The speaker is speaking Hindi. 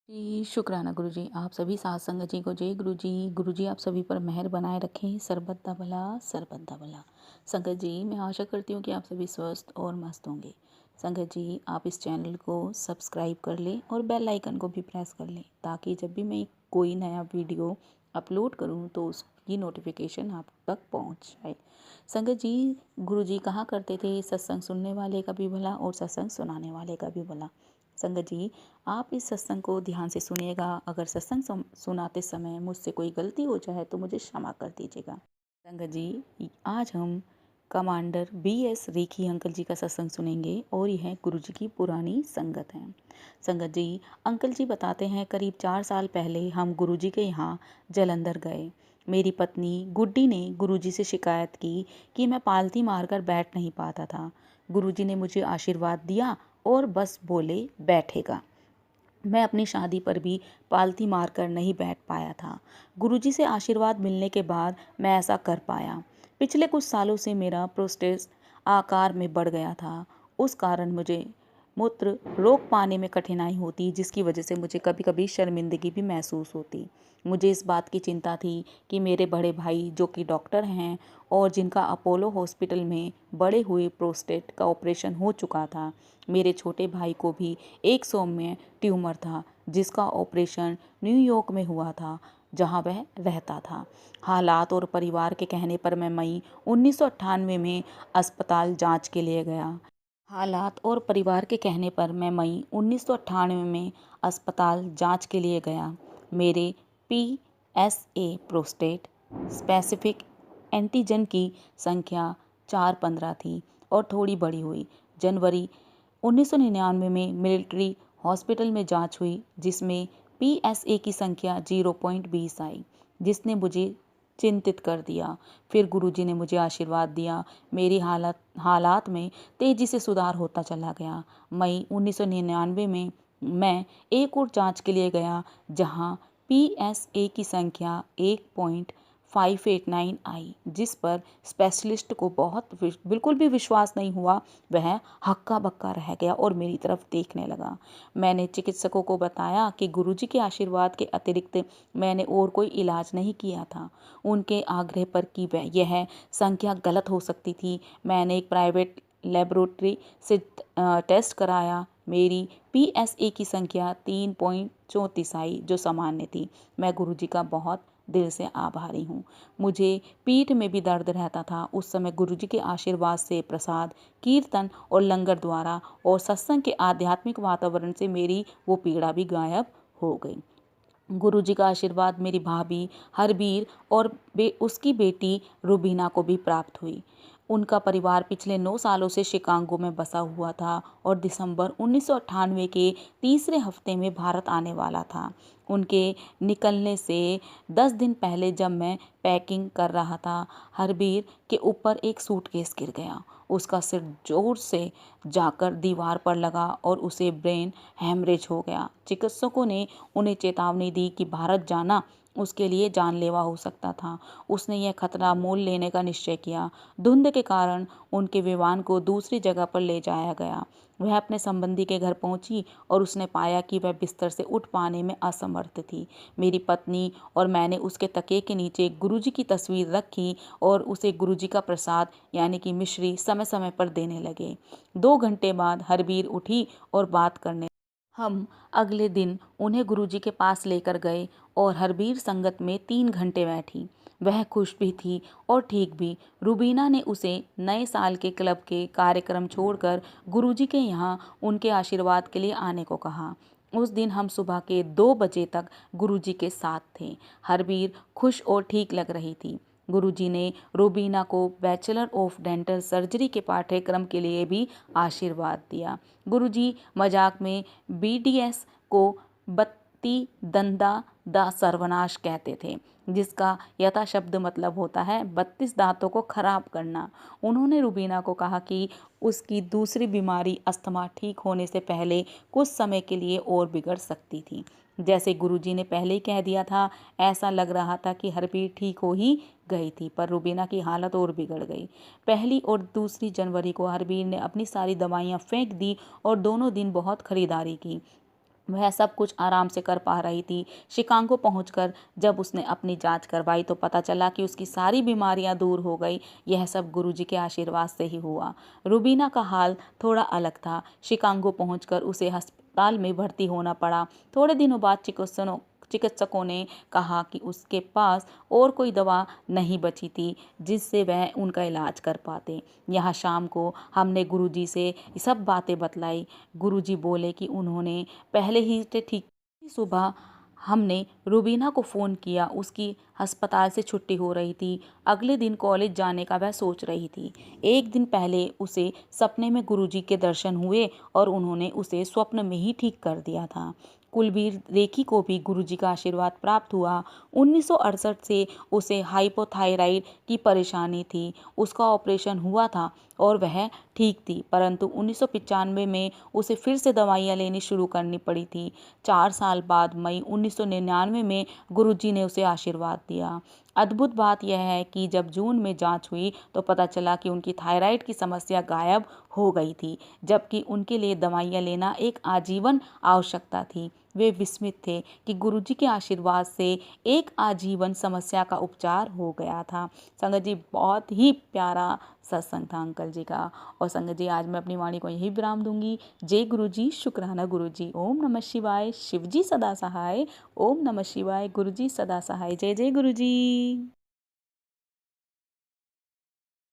जी, शुक्राना गुरुजी। आप सभी साध संगत जी को जय गुरुजी। गुरुजी आप सभी पर मेहर बनाए रखें। सरबत दा भला, सरबत दा भला। संगत जी, मैं आशा करती हूँ कि आप सभी स्वस्थ और मस्त होंगे। संगत जी, आप इस चैनल को सब्सक्राइब कर लें और बेल आइकन को भी प्रेस कर लें ताकि जब भी मैं कोई नया वीडियो अपलोड करूँ तो उसकी नोटिफिकेशन आप तक पहुँच जाए। संगत जी, गुरुजी कहा करते थे सत्संग सुनने वाले का भी भला और सत्संग सुनाने वाले का भी भला। संगत जी, आप इस सत्संग को ध्यान से सुनिएगा। अगर सत्संग सुनाते समय मुझसे कोई गलती हो जाए तो मुझे क्षमा कर दीजिएगा। संगत जी, आज हम कमांडर BS रेखी अंकल जी का सत्संग सुनेंगे और यह गुरु जी की पुरानी संगत है। संगत जी, अंकल जी बताते हैं करीब 4 साल पहले हम गुरु जी के यहाँ जलंधर गए। मेरी पत्नी गुड्डी ने गुरु जी से शिकायत की कि मैं पालथी मारकर बैठ नहीं पाता था। गुरु जी ने मुझे आशीर्वाद दिया और बस बोले बैठेगा। मैं अपनी शादी पर भी पालथी मारकर नहीं बैठ पाया था। गुरुजी से आशीर्वाद मिलने के बाद मैं ऐसा कर पाया। पिछले कुछ सालों से मेरा प्रोस्टेट आकार में बढ़ गया था। उस कारण मुझे मूत्र रोक पाने में कठिनाई होती, जिसकी वजह से मुझे कभी कभी शर्मिंदगी भी महसूस होती। मुझे इस बात की चिंता थी कि मेरे बड़े भाई जो कि डॉक्टर हैं और जिनका अपोलो हॉस्पिटल में बढ़े हुए प्रोस्टेट का ऑपरेशन हो चुका था, मेरे छोटे भाई को भी एक सौम्य ट्यूमर था जिसका ऑपरेशन न्यूयॉर्क में हुआ था जहां वह रहता था। हालात और परिवार के कहने पर मैं मई 1998 में अस्पताल जांच के लिए गया। हालात और परिवार के कहने पर मैं मई 1998 में अस्पताल जांच के लिए गया। मेरे PSA प्रोस्टेट स्पेसिफिक एंटीजन की संख्या 415 थी और थोड़ी बड़ी हुई। जनवरी 1999 में मिलिट्री हॉस्पिटल में जांच हुई जिसमें PSA की संख्या 0.20 आई, जिसने मुझे चिंतित कर दिया। फिर गुरुजी ने मुझे आशीर्वाद दिया। मेरी हालात में तेजी से सुधार होता चला गया। मई 1999 में मैं एक और जांच के लिए गया जहां PSA की संख्या 1.589 आई, जिस पर स्पेशलिस्ट को बिल्कुल भी विश्वास नहीं हुआ। वह हक्का बक्का रह गया और मेरी तरफ देखने लगा। मैंने चिकित्सकों को बताया कि गुरुजी के आशीर्वाद के अतिरिक्त मैंने और कोई इलाज नहीं किया था। उनके आग्रह पर कि वह यह संख्या गलत हो सकती थी। मैंने एक प्राइवेट लेबोरेटरी से टेस्ट कराया। मेरी PSA की संख्या 3.34 आई, जो सामान्य थी। मैं गुरुजी का बहुत दिल से आभारी हूँ। मुझे पीठ में भी दर्द रहता था। उस समय गुरुजी के आशीर्वाद से प्रसाद, कीर्तन और लंगर द्वारा और सत्संग के आध्यात्मिक वातावरण से मेरी वो पीड़ा भी गायब हो गई। गुरुजी का आशीर्वाद मेरी भाभी हरबीर और उसकी बेटी रुबीना को भी प्राप्त हुई। उनका परिवार पिछले 9 सालों से शिकागो में बसा हुआ था और दिसंबर 1998 के तीसरे हफ्ते में भारत आने वाला था। उनके निकलने से 10 दिन पहले जब मैं पैकिंग कर रहा था, हरबीर के ऊपर एक सूटकेस गिर गया। उसका सिर जोर से जाकर दीवार पर लगा और उसे ब्रेन हैमरेज हो गया। चिकित्सकों ने उन्हें चेतावनी दी कि भारत जाना उसके लिए जानलेवा हो सकता था। उसने यह खतरा मोल लेने का निश्चय किया। धुंध के कारण उनके विमान को दूसरी जगह पर ले जाया गया। वह अपने संबंधी के घर पहुंची और उसने पाया कि वह बिस्तर से उठ पाने में असमर्थ थी। मेरी पत्नी और मैंने उसके तकिए के नीचे गुरुजी की तस्वीर रखी और उसे गुरुजी का प्रसाद यानी कि मिश्री समय समय पर देने लगे। 2 घंटे बाद हरबीर उठी और बात करने। हम अगले दिन उन्हें गुरुजी के पास लेकर गए और हरबीर संगत में 3 घंटे बैठी। वह खुश भी थी और ठीक भी। रुबीना ने उसे नए साल के क्लब के कार्यक्रम छोड़कर गुरुजी के यहाँ उनके आशीर्वाद के लिए आने को कहा। उस दिन हम सुबह के 2 बजे तक गुरुजी के साथ थे। हरबीर खुश और ठीक लग रही थी। गुरुजी ने रुबीना को बैचलर ऑफ डेंटल सर्जरी के पाठ्यक्रम के लिए भी आशीर्वाद दिया। गुरुजी मजाक में BDS को बत्ती दंदा दा सर्वनाश कहते थे, जिसका यथाशब्द मतलब होता है 32 दांतों को खराब करना। उन्होंने रुबीना को कहा कि उसकी दूसरी बीमारी अस्थमा ठीक होने से पहले कुछ समय के लिए और बिगड़ सकती थी। जैसे गुरुजी ने पहले ही कह दिया था, ऐसा लग रहा था कि हरबीर ठीक हो ही गई थी, पर रुबीना की हालत और बिगड़ गई। 1 और 2 जनवरी को हरबीर ने अपनी सारी दवाइयाँ फेंक दी और दोनों दिन बहुत खरीदारी की। वह सब कुछ आराम से कर पा रही थी। शिकागो पहुंचकर जब उसने अपनी जांच करवाई तो पता चला कि उसकी सारी बीमारियां दूर हो गई। यह सब गुरुजी के आशीर्वाद से ही हुआ। रूबीना का हाल थोड़ा अलग था। शिकागो पहुंचकर उसे अस्पताल में भर्ती होना पड़ा। थोड़े दिनों बाद चिकित्सकों ने कहा कि उसके पास और कोई दवा नहीं बची थी जिससे वह उनका इलाज कर पाते। यहाँ शाम को हमने गुरुजी से सब बातें बतलाई। गुरुजी बोले कि उन्होंने पहले ही से ठीक। सुबह हमने रूबीना को फ़ोन किया। उसकी अस्पताल से छुट्टी हो रही थी। अगले दिन कॉलेज जाने का वह सोच रही थी। एक दिन पहले उसे सपने में गुरुजी के दर्शन हुए और उन्होंने उसे स्वप्न में ही ठीक कर दिया था। कुलबीर रेखी को भी गुरुजी का आशीर्वाद प्राप्त हुआ। 1968 से उसे हाइपोथायराइड की परेशानी थी। उसका ऑपरेशन हुआ था और वह ठीक थी, परंतु 1995 में उसे फिर से दवाइयाँ लेनी शुरू करनी पड़ी थी। 4 साल बाद मई 1999 में गुरुजी ने उसे आशीर्वाद दिया। अद्भुत बात यह है कि जब जून में जांच हुई तो पता चला कि उनकी थायराइड की समस्या गायब हो गई थी, जबकि उनके लिए दवाइयाँ लेना एक आजीवन आवश्यकता थी। वे विस्मित थे कि गुरुजी के आशीर्वाद से एक आजीवन समस्या का उपचार हो गया था। संगत जी, बहुत ही प्यारा सत्संग था अंकल जी का। और संगत जी, आज मैं अपनी वाणी को यही विराम दूंगी। जय गुरु जी, शुक्राना गुरु जी। ओम नमः शिवाय। शिव जी सदा सहाय। ओम नमः शिवाय। गुरु जी सदा सहाय। जय जय गुरु जी।